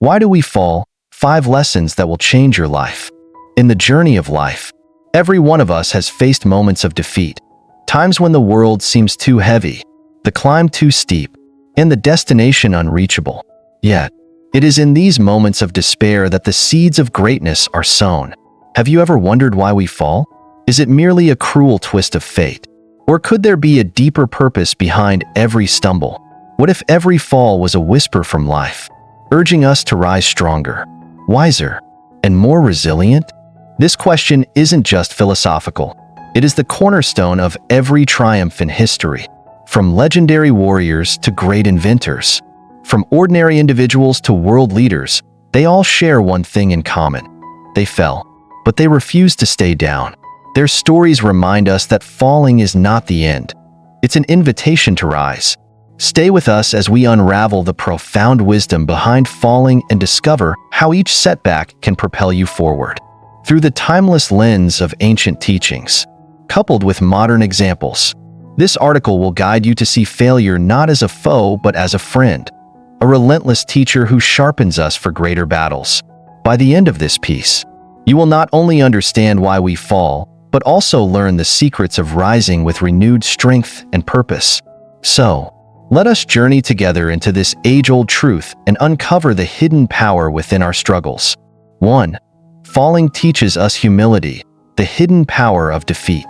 Why do we fall? 5 lessons that will change your life. In the journey of life, every one of us has faced moments of defeat, times when the world seems too heavy, the climb too steep, and the destination unreachable. Yet, it is in these moments of despair that the seeds of greatness are sown. Have you ever wondered why we fall? Is it merely a cruel twist of fate? Or could there be a deeper purpose behind every stumble? What if every fall was a whisper from life, urging us to rise stronger, wiser, and more resilient? This question isn't just philosophical. It is the cornerstone of every triumph in history, from legendary warriors to great inventors. From ordinary individuals to world leaders, they all share one thing in common. They fell, but they refused to stay down. Their stories remind us that falling is not the end. It's an invitation to rise. Stay with us as we unravel the profound wisdom behind falling and discover how each setback can propel you forward. Through the timeless lens of ancient teachings, coupled with modern examples, this article will guide you to see failure not as a foe but as a friend, a relentless teacher who sharpens us for greater battles. By the end of this piece, you will not only understand why we fall, but also learn the secrets of rising with renewed strength and purpose. So, let us journey together into this age-old truth and uncover the hidden power within our struggles. 1. Falling teaches us humility, the hidden power of defeat.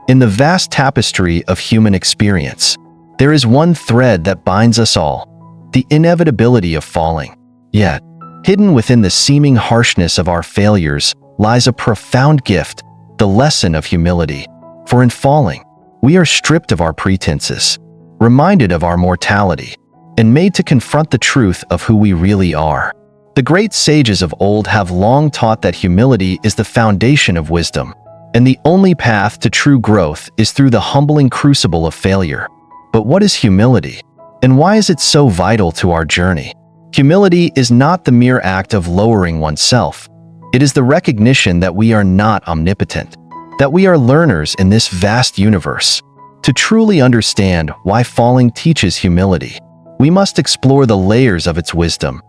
In the vast tapestry of human experience, there is one thread that binds us all: the inevitability of falling. Yet, hidden within the seeming harshness of our failures lies a profound gift, the lesson of humility. For in falling, we are stripped of our pretenses, reminded of our mortality, and made to confront the truth of who we really are. The great sages of old have long taught that humility is the foundation of wisdom, and the only path to true growth is through the humbling crucible of failure. But what is humility? And why is it so vital to our journey? Humility is not the mere act of lowering oneself. It is the recognition that we are not omnipotent, that we are learners in this vast universe. To truly understand why falling teaches humility, we must explore the layers of its wisdom,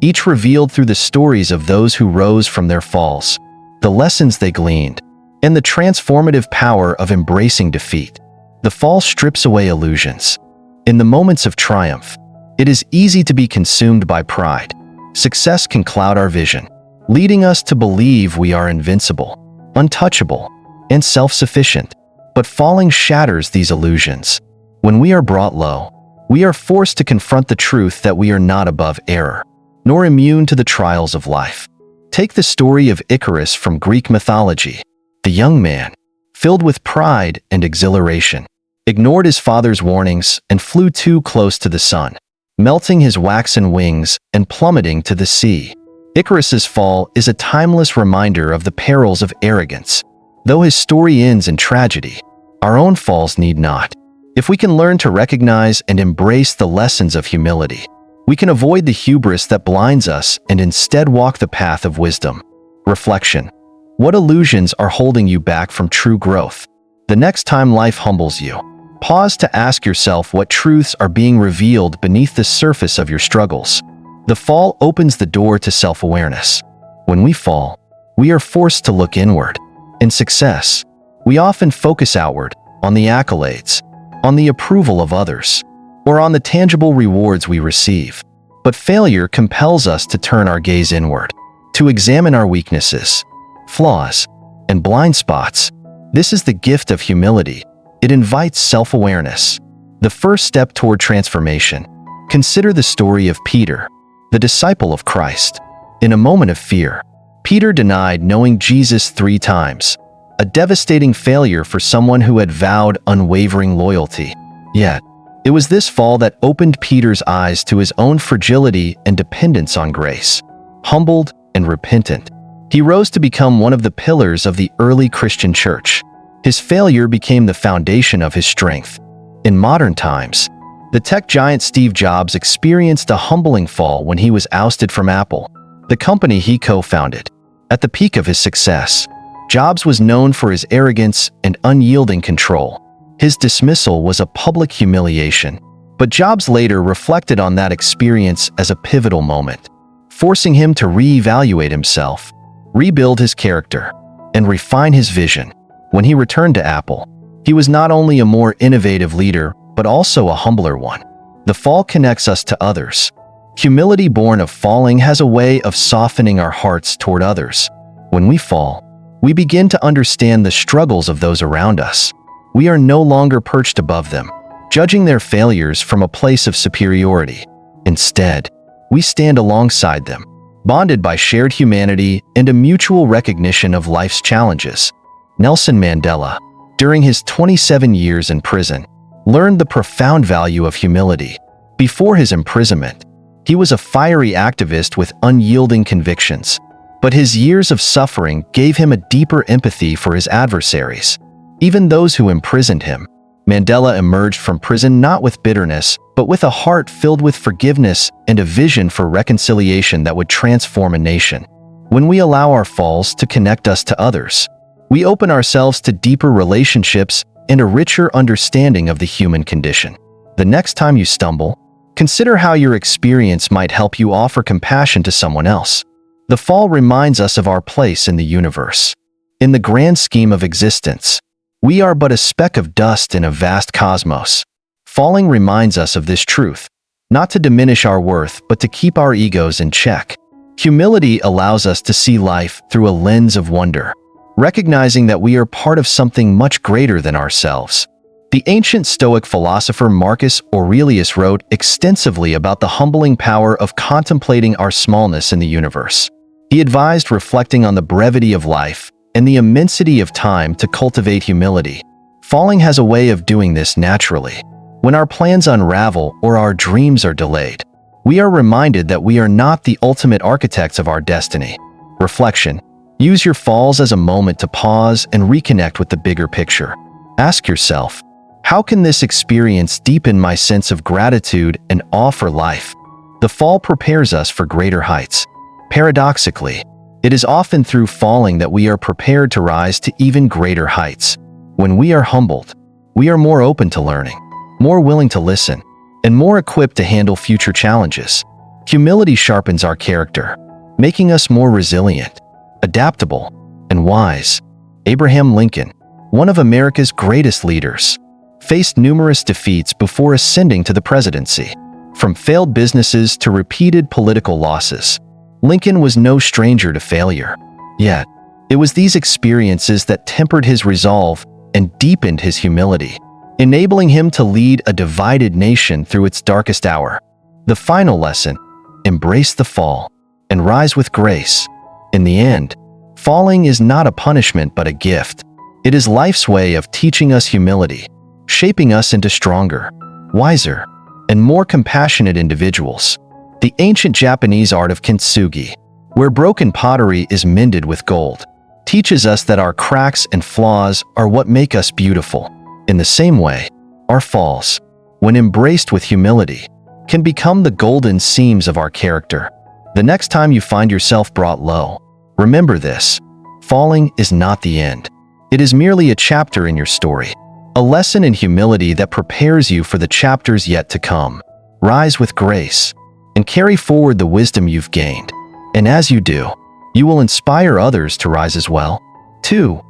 each revealed through the stories of those who rose from their falls, the lessons they gleaned, and the transformative power of embracing defeat. The fall strips away illusions. In the moments of triumph, it is easy to be consumed by pride. Success can cloud our vision, leading us to believe we are invincible, untouchable, and self-sufficient. But falling shatters these illusions. When we are brought low, we are forced to confront the truth that we are not above error, nor immune to the trials of life. Take the story of Icarus from Greek mythology. The young man, filled with pride and exhilaration, ignored his father's warnings and flew too close to the sun, melting his waxen wings and plummeting to the sea. Icarus's fall is a timeless reminder of the perils of arrogance. Though his story ends in tragedy, our own falls need not. If we can learn to recognize and embrace the lessons of humility, we can avoid the hubris that blinds us and instead walk the path of wisdom. Reflection. What illusions are holding you back from true growth? The next time life humbles you, pause to ask yourself what truths are being revealed beneath the surface of your struggles. The fall opens the door to self-awareness. When we fall, we are forced to look inward. In success, we often focus outward, on the accolades, on the approval of others, or on the tangible rewards we receive. But failure compels us to turn our gaze inward, to examine our weaknesses, flaws, and blind spots. This is the gift of humility. It invites self-awareness, the first step toward transformation. Consider the story of Peter, the disciple of Christ. In a moment of fear, Peter denied knowing Jesus 3 times, a devastating failure for someone who had vowed unwavering loyalty. Yet, it was this fall that opened Peter's eyes to his own fragility and dependence on grace. Humbled and repentant, he rose to become one of the pillars of the early Christian church. His failure became the foundation of his strength. In modern times, the tech giant Steve Jobs experienced a humbling fall when he was ousted from Apple, the company he co-founded. At the peak of his success, Jobs was known for his arrogance and unyielding control. His dismissal was a public humiliation, but Jobs later reflected on that experience as a pivotal moment. forcing him to reevaluate himself, rebuild his character, and refine his vision. When he returned to Apple, he was not only a more innovative leader, but also a humbler one. The fall connects us to others. Humility born of falling has a way of softening our hearts toward others. When we fall, we begin to understand the struggles of those around us. We are no longer perched above them, judging their failures from a place of superiority. Instead, we stand alongside them, bonded by shared humanity and a mutual recognition of life's challenges. Nelson Mandela, during his 27 years in prison, learned the profound value of humility. Before his imprisonment, he was a fiery activist with unyielding convictions, but his years of suffering gave him a deeper empathy for his adversaries, even those who imprisoned him. Mandela emerged from prison not with bitterness, but with a heart filled with forgiveness and a vision for reconciliation that would transform a nation. When we allow our falls to connect us to others, we open ourselves to deeper relationships and a richer understanding of the human condition. The next time you stumble, consider how your experience might help you offer compassion to someone else. The fall reminds us of our place in the universe. In the grand scheme of existence, we are but a speck of dust in a vast cosmos. Falling reminds us of this truth, not to diminish our worth, but to keep our egos in check. Humility allows us to see life through a lens of wonder, recognizing that we are part of something much greater than ourselves. The ancient Stoic philosopher Marcus Aurelius wrote extensively about the humbling power of contemplating our smallness in the universe. He advised reflecting on the brevity of life and the immensity of time to cultivate humility. Falling has a way of doing this naturally. When our plans unravel or our dreams are delayed, we are reminded that we are not the ultimate architects of our destiny. Reflection. Use your falls as a moment to pause and reconnect with the bigger picture. Ask yourself, how can this experience deepen my sense of gratitude and awe for life? The fall prepares us for greater heights. Paradoxically, it is often through falling that we are prepared to rise to even greater heights. When we are humbled, we are more open to learning, more willing to listen, and more equipped to handle future challenges. Humility sharpens our character, making us more resilient, adaptable, and wise. Abraham Lincoln, one of America's greatest leaders, faced numerous defeats before ascending to the presidency. From failed businesses to repeated political losses, Lincoln was no stranger to failure. Yet, it was these experiences that tempered his resolve and deepened his humility, enabling him to lead a divided nation through its darkest hour. The final lesson: embrace the fall and rise with grace. In the end, falling is not a punishment but a gift. It is life's way of teaching us humility, shaping us into stronger, wiser, and more compassionate individuals. The ancient Japanese art of kintsugi, where broken pottery is mended with gold, teaches us that our cracks and flaws are what make us beautiful. In the same way, our falls, when embraced with humility, can become the golden seams of our character. The next time you find yourself brought low, remember this: falling is not the end. It is merely a chapter in your story, a lesson in humility that prepares you for the chapters yet to come. Rise with grace and carry forward the wisdom you've gained. And as you do, you will inspire others to rise as well. 2.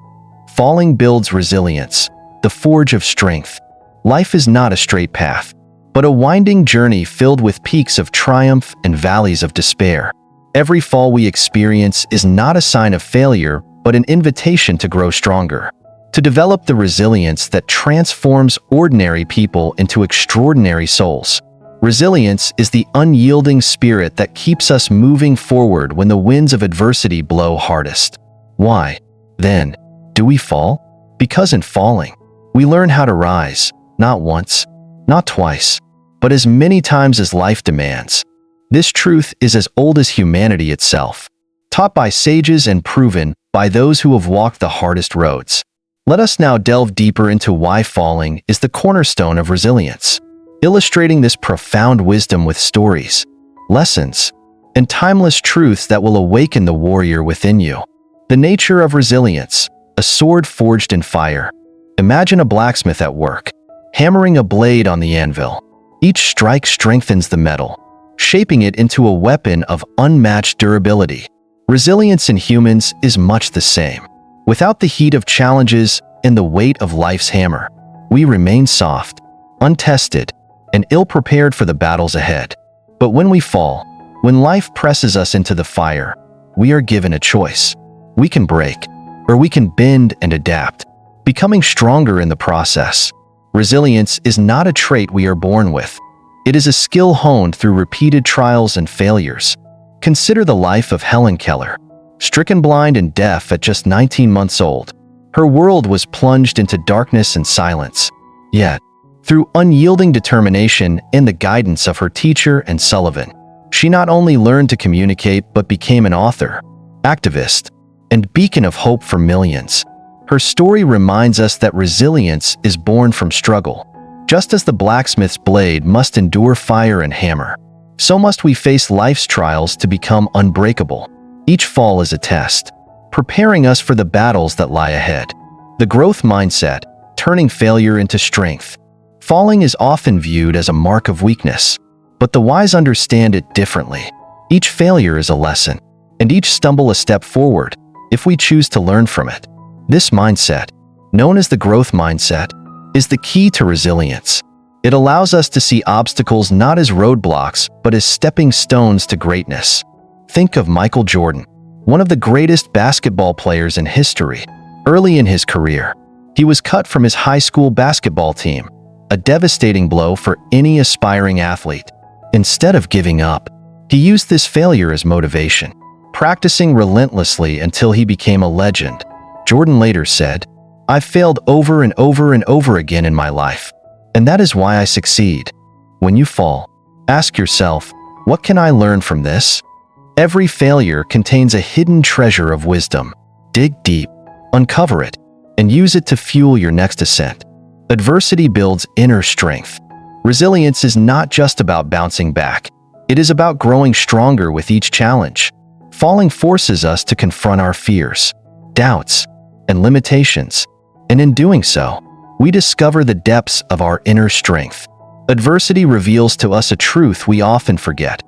Falling builds resilience, the forge of strength. Life is not a straight path, but a winding journey filled with peaks of triumph and valleys of despair. Every fall we experience is not a sign of failure, but an invitation to grow stronger, to develop the resilience that transforms ordinary people into extraordinary souls. Resilience is the unyielding spirit that keeps us moving forward when the winds of adversity blow hardest. Why, then, do we fall? Because in falling, we learn how to rise, not once, not twice, but as many times as life demands. This truth is as old as humanity itself, taught by sages and proven by those who have walked the hardest roads. Let us now delve deeper into why falling is the cornerstone of resilience, illustrating this profound wisdom with stories, lessons, and timeless truths that will awaken the warrior within you. The nature of resilience: a sword forged in fire. Imagine a blacksmith at work, hammering a blade on the anvil. Each strike strengthens the metal, shaping it into a weapon of unmatched durability. Resilience in humans is much the same. Without the heat of challenges and the weight of life's hammer, we remain soft, untested, and ill-prepared for the battles ahead. But when we fall, when life presses us into the fire, we are given a choice. We can break, or we can bend and adapt, becoming stronger in the process. Resilience is not a trait we are born with. It is a skill honed through repeated trials and failures. Consider the life of Helen Keller. Stricken blind and deaf at just 19 months old, her world was plunged into darkness and silence. Yet, through unyielding determination and the guidance of her teacher and Sullivan, she not only learned to communicate but became an author, activist, and beacon of hope for millions. Her story reminds us that resilience is born from struggle. Just as the blacksmith's blade must endure fire and hammer, so must we face life's trials to become unbreakable. Each fall is a test, preparing us for the battles that lie ahead. The growth mindset, turning failure into strength. Falling is often viewed as a mark of weakness, but the wise understand it differently. Each failure is a lesson, and each stumble a step forward, if we choose to learn from it. This mindset, known as the growth mindset, is the key to resilience. It allows us to see obstacles not as roadblocks, but as stepping stones to greatness. Think of Michael Jordan, one of the greatest basketball players in history. Early in his career, he was cut from his high school basketball team, a devastating blow for any aspiring athlete. Instead of giving up, he used this failure as motivation, practicing relentlessly until he became a legend. Jordan later said, "I've failed over and over and over again in my life, and that is why I succeed." When you fall, ask yourself, what can I learn from this? Every failure contains a hidden treasure of wisdom. Dig deep, uncover it, and use it to fuel your next ascent. Adversity builds inner strength. Resilience is not just about bouncing back. It is about growing stronger with each challenge. Falling forces us to confront our fears, doubts, and limitations. And in doing so, we discover the depths of our inner strength. Adversity reveals to us a truth we often forget.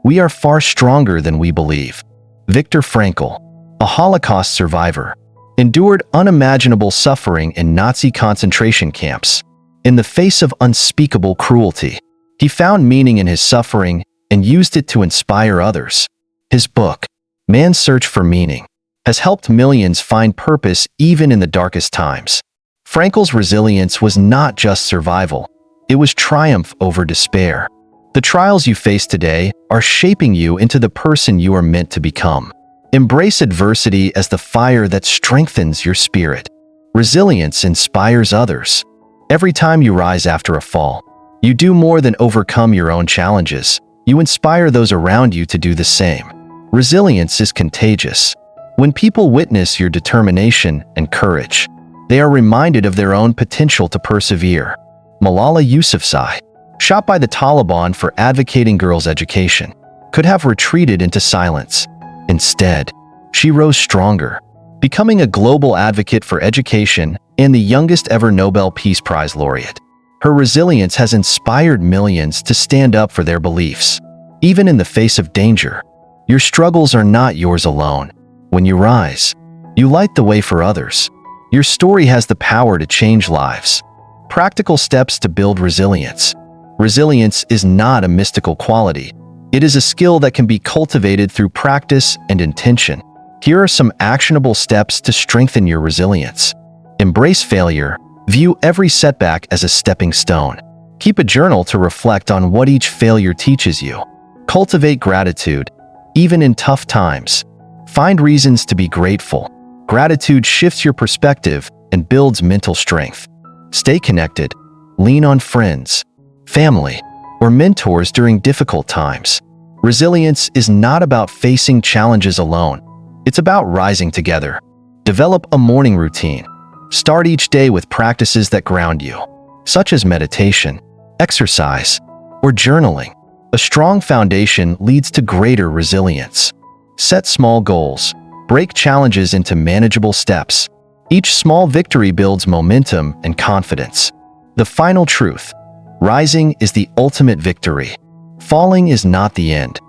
We are far stronger than we believe. Viktor Frankl, a Holocaust survivor, endured unimaginable suffering in Nazi concentration camps. In the face of unspeakable cruelty, he found meaning in his suffering and used it to inspire others. His book, Man's Search for Meaning, has helped millions find purpose even in the darkest times. Frankl's resilience was not just survival, it was triumph over despair. The trials you face today are shaping you into the person you are meant to become. Embrace adversity as the fire that strengthens your spirit. Resilience inspires others. Every time you rise after a fall, you do more than overcome your own challenges. You inspire those around you to do the same. Resilience is contagious. When people witness your determination and courage, they are reminded of their own potential to persevere. Malala Yousafzai, shot by the Taliban for advocating girls' education, could have retreated into silence. Instead, she rose stronger, becoming a global advocate for education and the youngest ever Nobel Peace Prize laureate. Her resilience has inspired millions to stand up for their beliefs, even in the face of danger. Your struggles are not yours alone. When you rise, you light the way for others. Your story has the power to change lives. Practical steps to build resilience. Resilience is not a mystical quality. It is a skill that can be cultivated through practice and intention. Here are some actionable steps to strengthen your resilience. Embrace failure. View every setback as a stepping stone. Keep a journal to reflect on what each failure teaches you. Cultivate gratitude, even in tough times. Find reasons to be grateful. Gratitude shifts your perspective and builds mental strength. Stay connected. Lean on friends, family, or mentors during difficult times. Resilience is not about facing challenges alone. It's about rising together. Develop a morning routine. Start each day with practices that ground you, such as meditation, exercise, or journaling. A strong foundation leads to greater resilience. Set small goals. Break challenges into manageable steps. Each small victory builds momentum and confidence. The final truth: rising is the ultimate victory. Falling is not the end.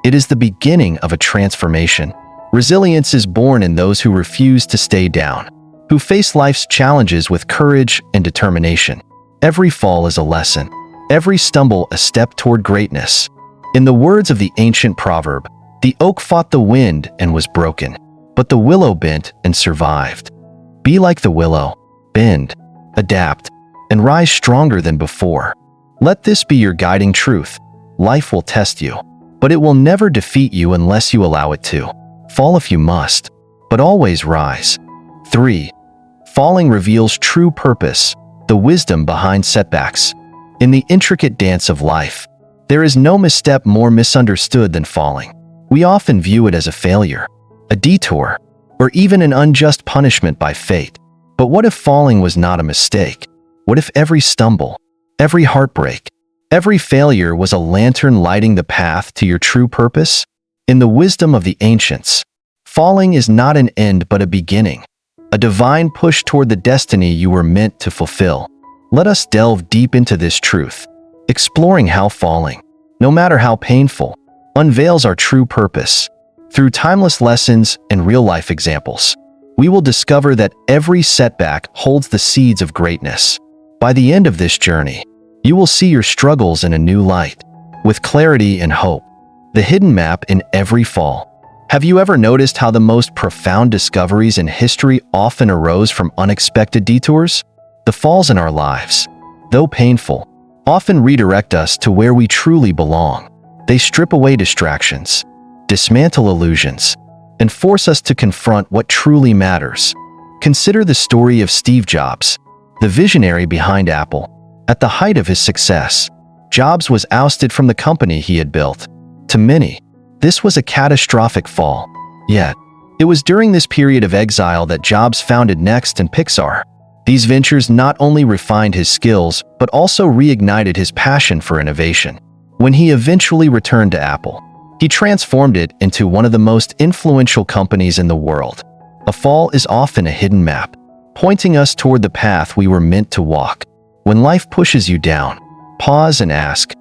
It is the beginning of a transformation. Resilience is born in those who refuse to stay down, who face life's challenges with courage and determination. Every fall is a lesson, every stumble a step toward greatness. In the words of the ancient proverb, the oak fought the wind and was broken, but the willow bent and survived. Be like the willow, bend, adapt, and rise stronger than before. Let this be your guiding truth. Life will test you, but it will never defeat you unless you allow it to. Fall if you must, but always rise. 3. Falling reveals true purpose, the wisdom behind setbacks. In the intricate dance of life, there is no misstep more misunderstood than falling. We often view it as a failure, a detour, or even an unjust punishment by fate. But what if falling was not a mistake? What if every stumble, every heartbreak, every failure was a lantern lighting the path to your true purpose? In the wisdom of the ancients, falling is not an end but a beginning, a divine push toward the destiny you were meant to fulfill. Let us delve deep into this truth, exploring how falling, no matter how painful, unveils our true purpose. Through timeless lessons and real-life examples, we will discover that every setback holds the seeds of greatness. By the end of this journey, you will see your struggles in a new light, with clarity and hope. The hidden map in every fall. Have you ever noticed how the most profound discoveries in history often arose from unexpected detours? The falls in our lives, though painful, often redirect us to where we truly belong. They strip away distractions, dismantle illusions, and force us to confront what truly matters. Consider the story of Steve Jobs, the visionary behind Apple. At the height of his success, Jobs was ousted from the company he had built. To many, this was a catastrophic fall. Yet, it was during this period of exile that Jobs founded Next and Pixar. These ventures not only refined his skills, but also reignited his passion for innovation. When he eventually returned to Apple, he transformed it into one of the most influential companies in the world. A fall is often a hidden map, pointing us toward the path we were meant to walk. When life pushes you down, pause and ask,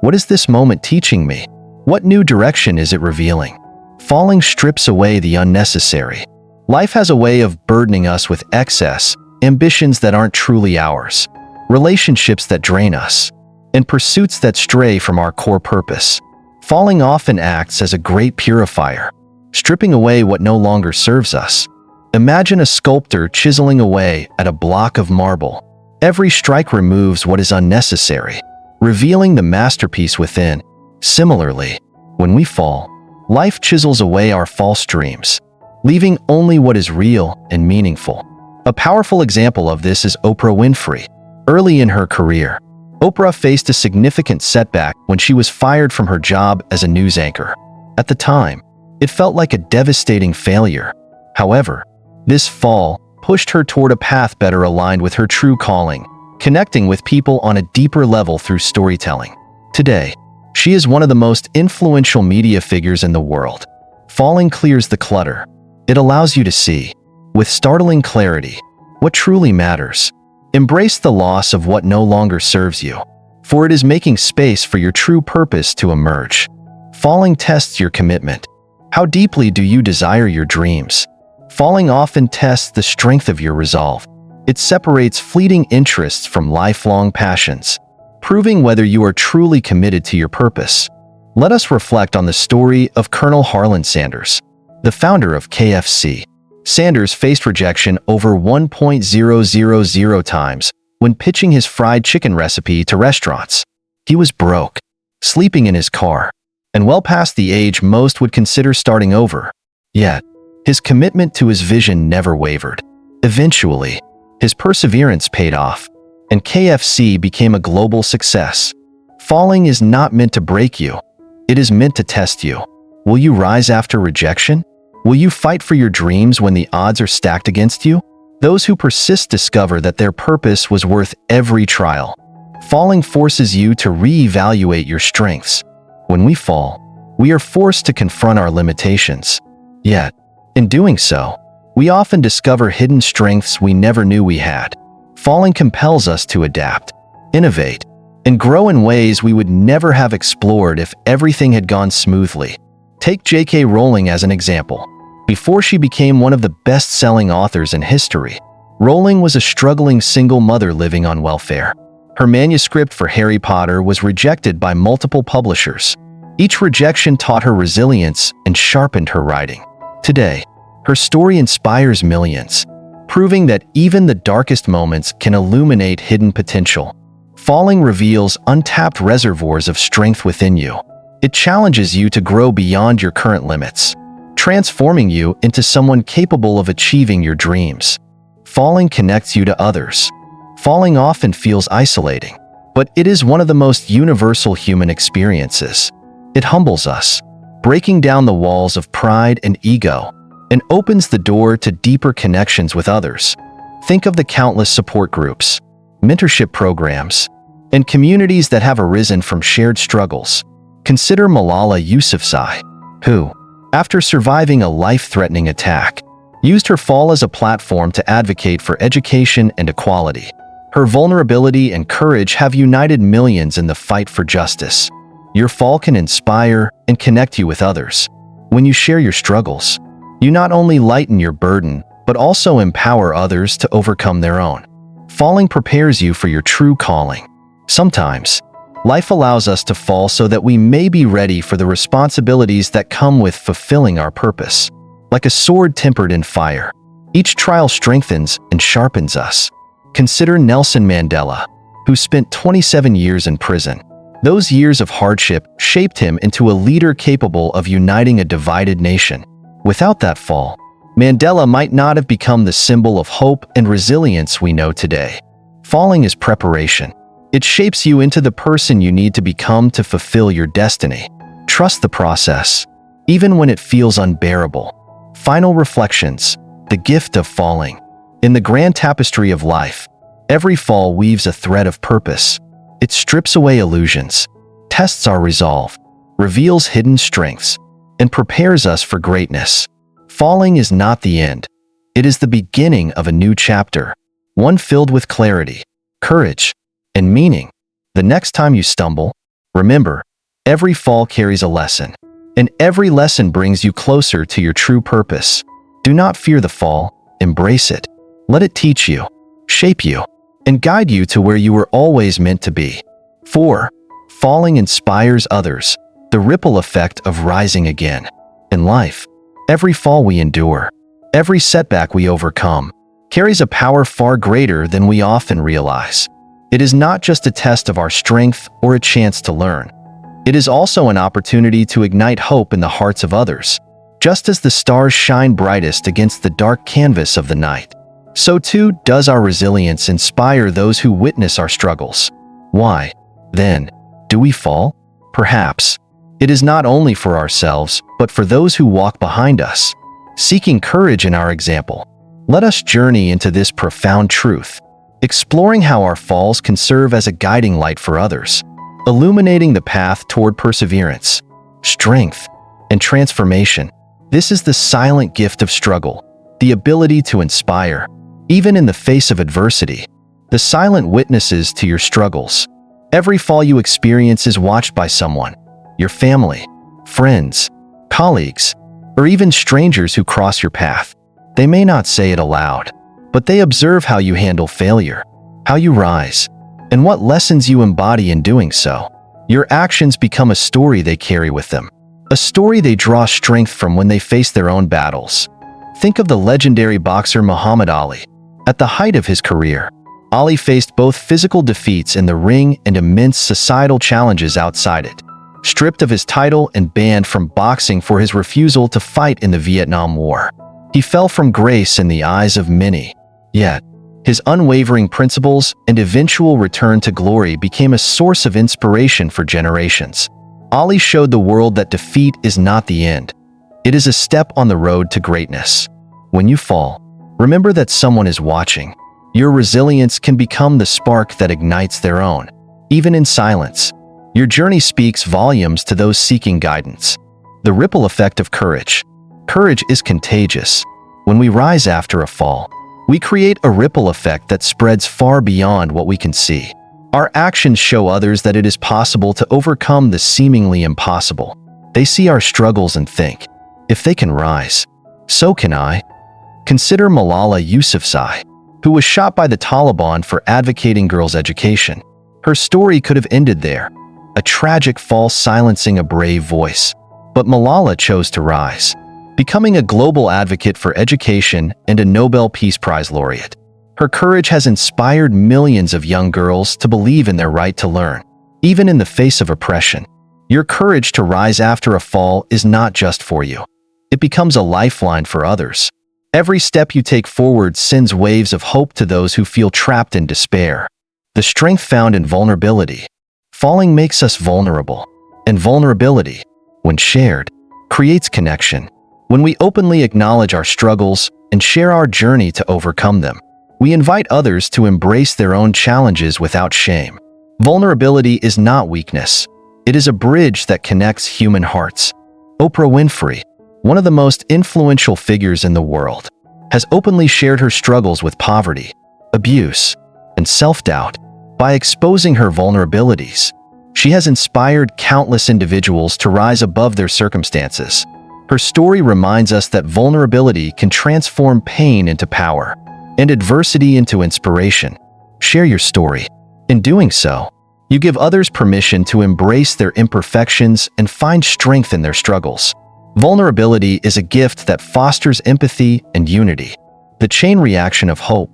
what is this moment teaching me? What new direction is it revealing? Falling strips away the unnecessary. Life has a way of burdening us with excess, ambitions that aren't truly ours, relationships that drain us, and pursuits that stray from our core purpose. Falling often acts as a great purifier, stripping away what no longer serves us. Imagine a sculptor chiseling away at a block of marble. Every strike removes what is unnecessary, revealing the masterpiece within. Similarly, when we fall, life chisels away our false dreams, leaving only what is real and meaningful. A powerful example of this is Oprah Winfrey. Early in her career, Oprah faced a significant setback when she was fired from her job as a news anchor. At the time, it felt like a devastating failure. However, this fall pushed her toward a path better aligned with her true calling, connecting with people on a deeper level through storytelling. Today, she is one of the most influential media figures in the world. Falling clears the clutter. It allows you to see, with startling clarity, what truly matters. Embrace the loss of what no longer serves you, for it is making space for your true purpose to emerge. Falling tests your commitment. How deeply do you desire your dreams? Falling often tests the strength of your resolve. It separates fleeting interests from lifelong passions, proving whether you are truly committed to your purpose. Let us reflect on the story of Colonel Harlan Sanders, the founder of KFC. Sanders faced rejection over 1.000 times when pitching his fried chicken recipe to restaurants. He was broke, sleeping in his car, and well past the age most would consider starting over. Yet, his commitment to his vision never wavered. Eventually, his perseverance paid off, and KFC became a global success. Falling is not meant to break you. It is meant to test you. Will you rise after rejection? Will you fight for your dreams when the odds are stacked against you? Those who persist discover that their purpose was worth every trial. Falling forces you to reevaluate your strengths. When we fall, we are forced to confront our limitations. Yet, in doing so, we often discover hidden strengths we never knew we had. Falling compels us to adapt, innovate, and grow in ways we would never have explored if everything had gone smoothly. Take J.K. Rowling as an example. Before she became one of the best-selling authors in history, Rowling was a struggling single mother living on welfare. Her manuscript for Harry Potter was rejected by multiple publishers. Each rejection taught her resilience and sharpened her writing. Today, her story inspires millions, proving that even the darkest moments can illuminate hidden potential. Falling reveals untapped reservoirs of strength within you. It challenges you to grow beyond your current limits, transforming you into someone capable of achieving your dreams. Falling connects you to others. Falling often feels isolating, but it is one of the most universal human experiences. It humbles us, breaking down the walls of pride and ego, and opens the door to deeper connections with others. Think of the countless support groups, mentorship programs, and communities that have arisen from shared struggles. Consider Malala Yousafzai, who, after surviving a life-threatening attack, used her fall as a platform to advocate for education and equality. Her vulnerability and courage have united millions in the fight for justice. Your fall can inspire and connect you with others. When you share your struggles, you not only lighten your burden, but also empower others to overcome their own. Falling prepares you for your true calling. Sometimes, life allows us to fall so that we may be ready for the responsibilities that come with fulfilling our purpose. Like a sword tempered in fire, each trial strengthens and sharpens us. Consider Nelson Mandela, who spent 27 years in prison. Those years of hardship shaped him into a leader capable of uniting a divided nation. Without that fall, Mandela might not have become the symbol of hope and resilience we know today. Falling is preparation. It shapes you into the person you need to become to fulfill your destiny. Trust the process, even when it feels unbearable. Final reflections: the gift of falling. In the grand tapestry of life, every fall weaves a thread of purpose. It strips away illusions, tests our resolve, reveals hidden strengths, and prepares us for greatness. Falling is not the end. It is the beginning of a new chapter, one filled with clarity, courage, and meaning. The next time you stumble, remember, every fall carries a lesson, and every lesson brings you closer to your true purpose. Do not fear the fall, embrace it. Let it teach you, shape you, and guide you to where you were always meant to be. 4. Falling inspires others. The ripple effect of rising again. In life, every fall we endure, every setback we overcome, carries a power far greater than we often realize. It is not just a test of our strength or a chance to learn. It is also an opportunity to ignite hope in the hearts of others. Just as the stars shine brightest against the dark canvas of the night, so too does our resilience inspire those who witness our struggles. Why, then, do we fall? Perhaps it is not only for ourselves, but for those who walk behind us, seeking courage in our example. Let us journey into this profound truth, exploring how our falls can serve as a guiding light for others, illuminating the path toward perseverance, strength, and transformation. This is the silent gift of struggle, the ability to inspire, even in the face of adversity. The silent witnesses to your struggles. Every fall you experience is watched by someone, your family, friends, colleagues, or even strangers who cross your path. They may not say it aloud, but they observe how you handle failure, how you rise, and what lessons you embody in doing so. Your actions become a story they carry with them, a story they draw strength from when they face their own battles. Think of the legendary boxer Muhammad Ali. At the height of his career, Ali faced both physical defeats in the ring and immense societal challenges outside it. Stripped of his title and banned from boxing for his refusal to fight in the Vietnam War, he fell from grace in the eyes of many. Yet, his unwavering principles and eventual return to glory became a source of inspiration for generations. Ali showed the world that defeat is not the end. It is a step on the road to greatness. When you fall, remember that someone is watching. Your resilience can become the spark that ignites their own. Even in silence, your journey speaks volumes to those seeking guidance. The ripple effect of courage. Courage is contagious. When we rise after a fall, we create a ripple effect that spreads far beyond what we can see. Our actions show others that it is possible to overcome the seemingly impossible. They see our struggles and think, if they can rise, so can I. Consider Malala Yousafzai, who was shot by the Taliban for advocating girls' education. Her story could have ended there, a tragic fall silencing a brave voice. But Malala chose to rise, becoming a global advocate for education and a Nobel Peace Prize laureate. Her courage has inspired millions of young girls to believe in their right to learn, even in the face of oppression. Your courage to rise after a fall is not just for you. It becomes a lifeline for others. Every step you take forward sends waves of hope to those who feel trapped in despair. The strength found in vulnerability. Falling makes us vulnerable, and vulnerability, when shared, creates connection. When we openly acknowledge our struggles and share our journey to overcome them, we invite others to embrace their own challenges without shame. Vulnerability is not weakness. It is a bridge that connects human hearts. Oprah Winfrey, one of the most influential figures in the world, has openly shared her struggles with poverty, abuse, and self-doubt. By exposing her vulnerabilities, she has inspired countless individuals to rise above their circumstances. Her story reminds us that vulnerability can transform pain into power and adversity into inspiration. Share your story. In doing so, you give others permission to embrace their imperfections and find strength in their struggles. Vulnerability is a gift that fosters empathy and unity. The chain reaction of hope.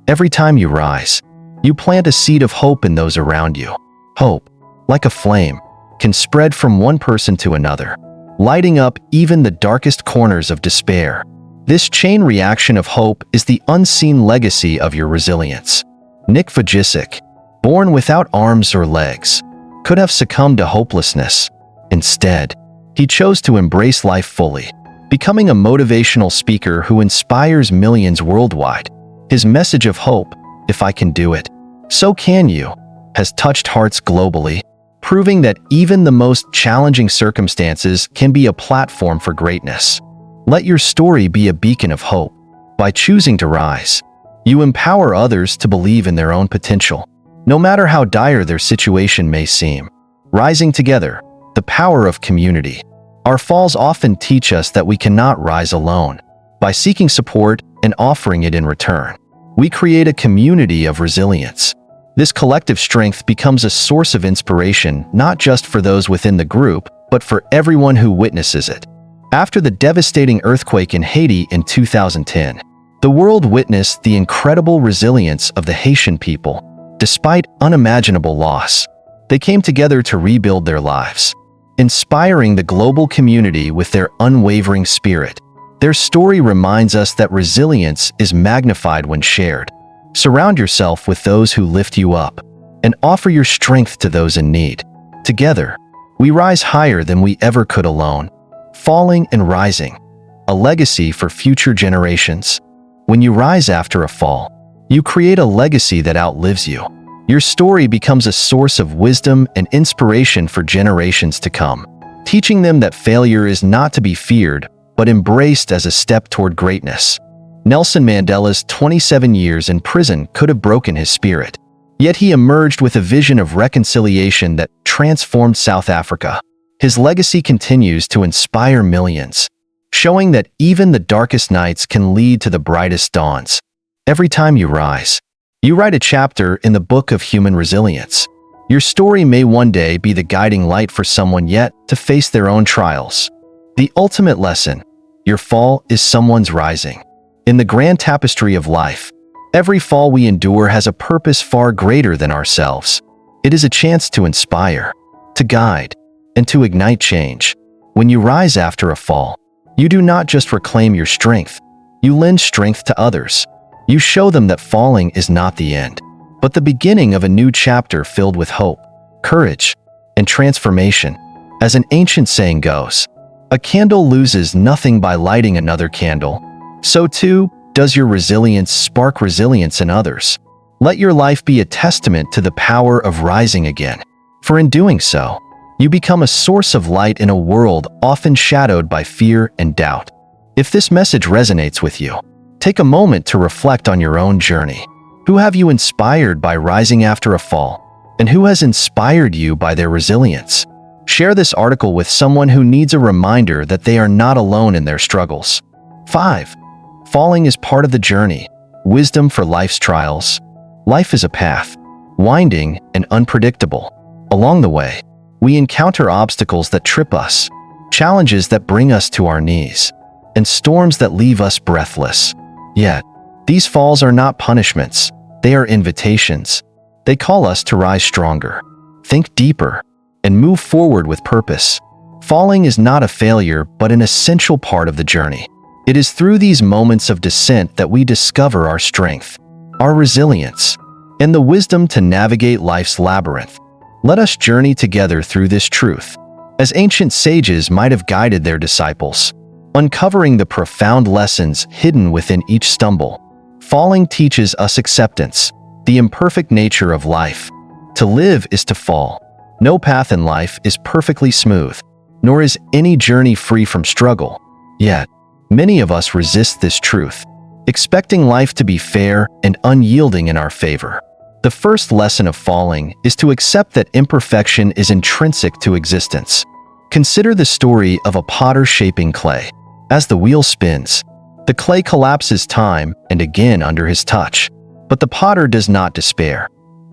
Every time you rise, you plant a seed of hope in those around you. Hope, like a flame, can spread from one person to another, lighting up even the darkest corners of despair. This chain reaction of hope is the unseen legacy of your resilience. Nick Vujicic, born without arms or legs, could have succumbed to hopelessness. Instead, he chose to embrace life fully, becoming a motivational speaker who inspires millions worldwide. His message of hope, "If I can do it, so can you," has touched hearts globally, proving that even the most challenging circumstances can be a platform for greatness. Let your story be a beacon of hope. By choosing to rise, you empower others to believe in their own potential, no matter how dire their situation may seem. Rising together, the power of community. Our falls often teach us that we cannot rise alone. By seeking support and offering it in return, we create a community of resilience. This collective strength becomes a source of inspiration not just for those within the group, but for everyone who witnesses it. After the devastating earthquake in Haiti in 2010, the world witnessed the incredible resilience of the Haitian people. Despite unimaginable loss, they came together to rebuild their lives, inspiring the global community with their unwavering spirit. Their story reminds us that resilience is magnified when shared. Surround yourself with those who lift you up, and offer your strength to those in need. Together, we rise higher than we ever could alone. Falling and rising, a legacy for future generations. When you rise after a fall, you create a legacy that outlives you. Your story becomes a source of wisdom and inspiration for generations to come, teaching them that failure is not to be feared, but embraced as a step toward greatness. Nelson Mandela's 27 years in prison could have broken his spirit, yet he emerged with a vision of reconciliation that transformed South Africa. His legacy continues to inspire millions, showing that even the darkest nights can lead to the brightest dawns. Every time you rise, you write a chapter in the book of human resilience. Your story may one day be the guiding light for someone yet to face their own trials. The ultimate lesson: your fall is someone's rising. In the grand tapestry of life, every fall we endure has a purpose far greater than ourselves. It is a chance to inspire, to guide, and to ignite change. When you rise after a fall, you do not just reclaim your strength, you lend strength to others. You show them that falling is not the end, but the beginning of a new chapter filled with hope, courage, and transformation. As an ancient saying goes, a candle loses nothing by lighting another candle. So too does your resilience spark resilience in others. Let your life be a testament to the power of rising again. For in doing so, you become a source of light in a world often shadowed by fear and doubt. If this message resonates with you, take a moment to reflect on your own journey. Who have you inspired by rising after a fall? And who has inspired you by their resilience? Share this article with someone who needs a reminder that they are not alone in their struggles. 5. Falling is part of the journey. Wisdom for life's trials. Life is a path, winding and unpredictable. Along the way, we encounter obstacles that trip us, challenges that bring us to our knees, and storms that leave us breathless. Yet, these falls are not punishments, they are invitations. They call us to rise stronger, think deeper, and move forward with purpose. Falling is not a failure, but an essential part of the journey. It is through these moments of descent that we discover our strength, our resilience, and the wisdom to navigate life's labyrinth. Let us journey together through this truth, as ancient sages might have guided their disciples, uncovering the profound lessons hidden within each stumble. Falling teaches us acceptance, the imperfect nature of life. To live is to fall. No path in life is perfectly smooth, nor is any journey free from struggle. Yet, many of us resist this truth, expecting life to be fair and unyielding in our favor. The first lesson of falling is to accept that imperfection is intrinsic to existence. Consider the story of a potter shaping clay. As the wheel spins, the clay collapses time and again under his touch. But the potter does not despair.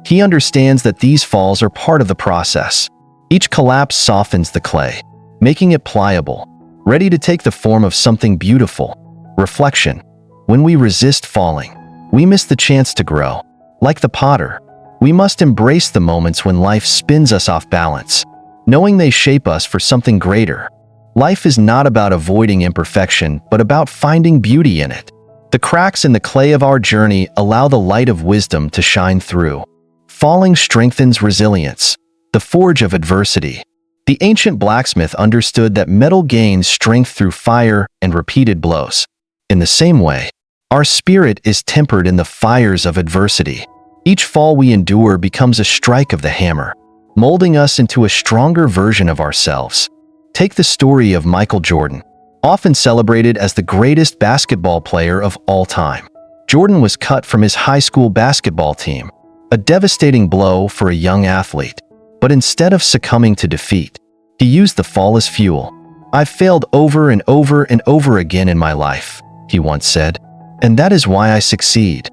He understands that these falls are part of the process. Each collapse softens the clay, making it pliable, ready to take the form of something beautiful. Reflection. When we resist falling, we miss the chance to grow. Like the potter, we must embrace the moments when life spins us off balance, knowing they shape us for something greater. Life is not about avoiding imperfection, but about finding beauty in it. The cracks in the clay of our journey allow the light of wisdom to shine through. Falling strengthens resilience, the forge of adversity. The ancient blacksmith understood that metal gains strength through fire and repeated blows. In the same way, our spirit is tempered in the fires of adversity. Each fall we endure becomes a strike of the hammer, molding us into a stronger version of ourselves. Take the story of Michael Jordan, often celebrated as the greatest basketball player of all time. Jordan was cut from his high school basketball team, a devastating blow for a young athlete. But instead of succumbing to defeat, he used the fall as fuel. "I've failed over and over and over again in my life," he once said, "and that is why I succeed."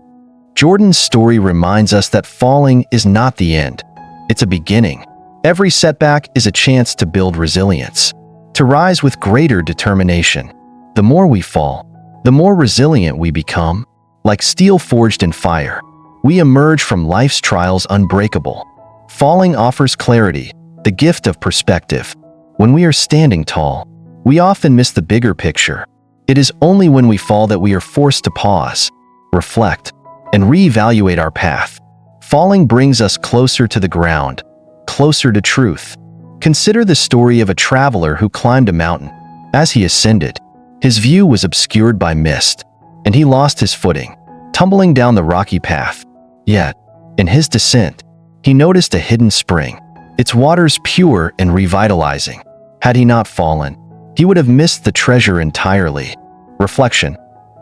Jordan's story reminds us that falling is not the end. It's a beginning. Every setback is a chance to build resilience, to rise with greater determination. The more we fall, the more resilient we become. Like steel forged in fire, we emerge from life's trials unbreakable. Falling offers clarity, the gift of perspective. When we are standing tall, we often miss the bigger picture. It is only when we fall that we are forced to pause, reflect, and reevaluate our path. Falling brings us closer to the ground, closer to truth. Consider the story of a traveler who climbed a mountain. As he ascended, his view was obscured by mist, and he lost his footing, tumbling down the rocky path. Yet, in his descent, he noticed a hidden spring, its waters pure and revitalizing. Had he not fallen, he would have missed the treasure entirely. Reflection.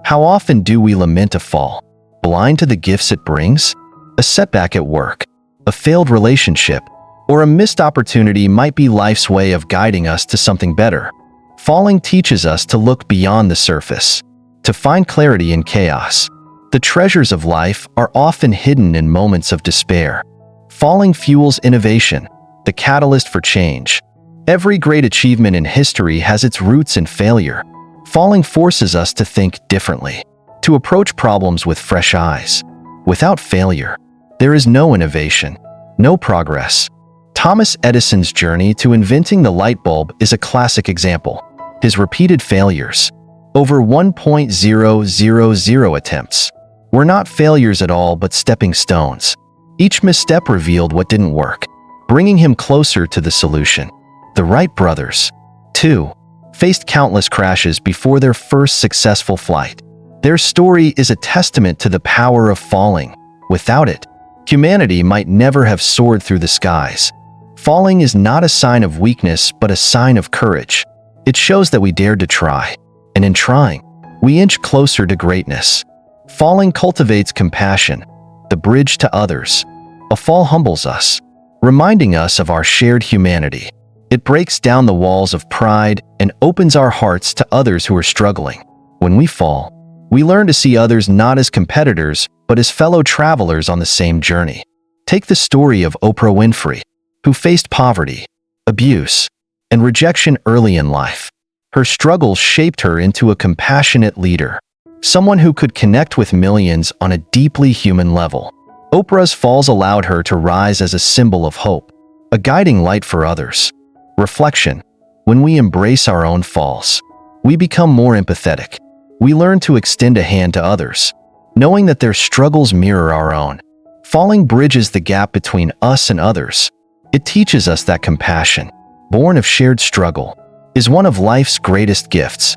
How often do we lament a fall, blind to the gifts it brings? A setback at work, a failed relationship, or a missed opportunity might be life's way of guiding us to something better. Falling teaches us to look beyond the surface, to find clarity in chaos. The treasures of life are often hidden in moments of despair. Falling fuels innovation, the catalyst for change. Every great achievement in history has its roots in failure. Falling forces us to think differently, to approach problems with fresh eyes. Without failure, there is no innovation, no progress. Thomas Edison's journey to inventing the light bulb is a classic example. His repeated failures, over 1,000 attempts, were not failures at all but stepping stones. Each misstep revealed what didn't work, bringing him closer to the solution. The Wright brothers, too, faced countless crashes before their first successful flight. Their story is a testament to the power of falling. Without it, humanity might never have soared through the skies. Falling is not a sign of weakness but a sign of courage. It shows that we dared to try, and in trying, we inch closer to greatness. Falling cultivates compassion, the bridge to others. A fall humbles us, reminding us of our shared humanity. It breaks down the walls of pride and opens our hearts to others who are struggling. When we fall, we learn to see others not as competitors, but as fellow travelers on the same journey. Take the story of Oprah Winfrey, who faced poverty, abuse, and rejection early in life. Her struggles shaped her into a compassionate leader, someone who could connect with millions on a deeply human level. Oprah's falls allowed her to rise as a symbol of hope, a guiding light for others. Reflection: when we embrace our own falls, we become more empathetic. We learn to extend a hand to others, knowing that their struggles mirror our own. Falling bridges the gap between us and others. It teaches us that compassion, born of shared struggle, is one of life's greatest gifts.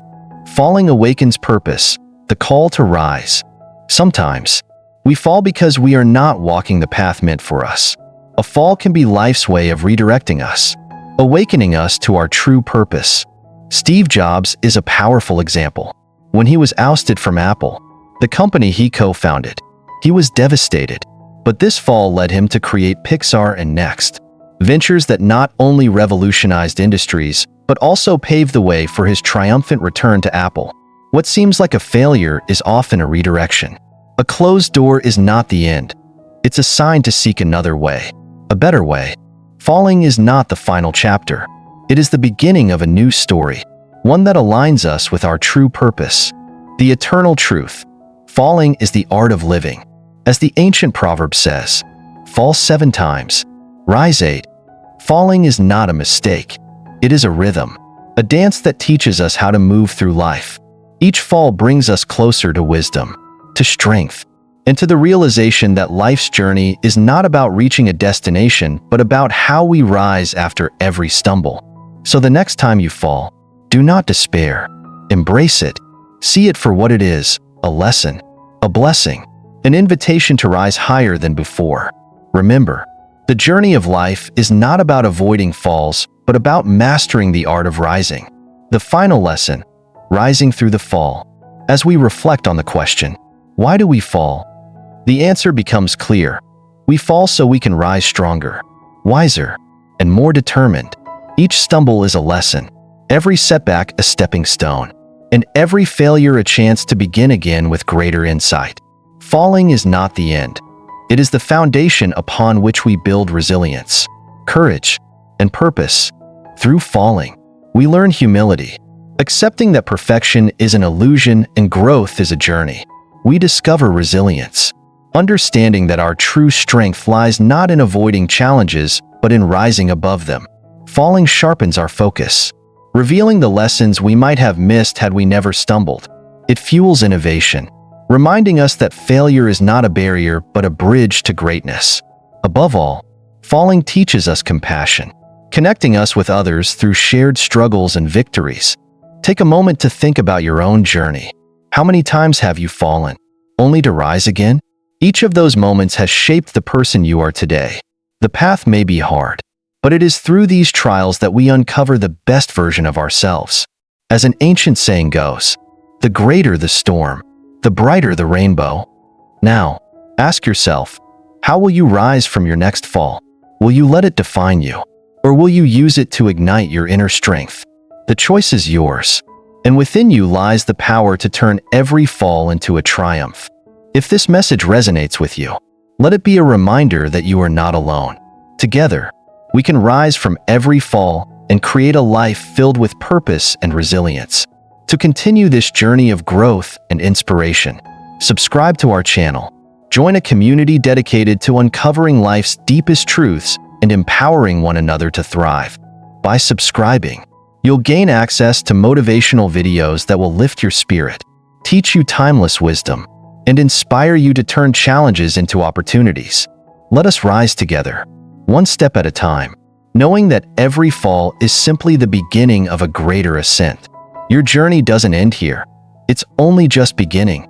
Falling awakens purpose, the call to rise. Sometimes, we fall because we are not walking the path meant for us. A fall can be life's way of redirecting us, awakening us to our true purpose. Steve Jobs is a powerful example. When he was ousted from Apple, the company he co-founded, he was devastated. But this fall led him to create Pixar and Next, ventures that not only revolutionized industries, but also paved the way for his triumphant return to Apple. What seems like a failure is often a redirection. A closed door is not the end. It's a sign to seek another way, a better way. Falling is not the final chapter. It is the beginning of a new story, one that aligns us with our true purpose. The eternal truth. Falling is the art of living. As the ancient proverb says, fall 7 times, rise 8. Falling is not a mistake. It is a rhythm, a dance that teaches us how to move through life. Each fall brings us closer to wisdom, to strength, and to the realization that life's journey is not about reaching a destination, but about how we rise after every stumble. So the next time you fall, do not despair. Embrace it. See it for what it is, a lesson, a blessing, an invitation to rise higher than before. Remember, the journey of life is not about avoiding falls, but about mastering the art of rising. The final lesson, rising through the fall. As we reflect on the question, why do we fall? The answer becomes clear. We fall so we can rise stronger, wiser, and more determined. Each stumble is a lesson, every setback a stepping stone, and every failure a chance to begin again with greater insight. Falling is not the end. It is the foundation upon which we build resilience, courage, and purpose. Through falling, we learn humility, accepting that perfection is an illusion and growth is a journey. We discover resilience, understanding that our true strength lies not in avoiding challenges, but in rising above them. Falling sharpens our focus, revealing the lessons we might have missed had we never stumbled. It fuels innovation, reminding us that failure is not a barrier but a bridge to greatness. Above all, falling teaches us compassion, connecting us with others through shared struggles and victories. Take a moment to think about your own journey. How many times have you fallen, only to rise again? Each of those moments has shaped the person you are today. The path may be hard, but it is through these trials that we uncover the best version of ourselves. As an ancient saying goes, the greater the storm, the brighter the rainbow. Now, ask yourself, how will you rise from your next fall? Will you let it define you, or will you use it to ignite your inner strength? The choice is yours, and within you lies the power to turn every fall into a triumph. If this message resonates with you, let it be a reminder that you are not alone. Together, we can rise from every fall and create a life filled with purpose and resilience. To continue this journey of growth and inspiration, subscribe to our channel. Join a community dedicated to uncovering life's deepest truths and empowering one another to thrive. By subscribing, you'll gain access to motivational videos that will lift your spirit, teach you timeless wisdom, and inspire you to turn challenges into opportunities. Let us rise together, one step at a time, knowing that every fall is simply the beginning of a greater ascent. Your journey doesn't end here. It's only just beginning.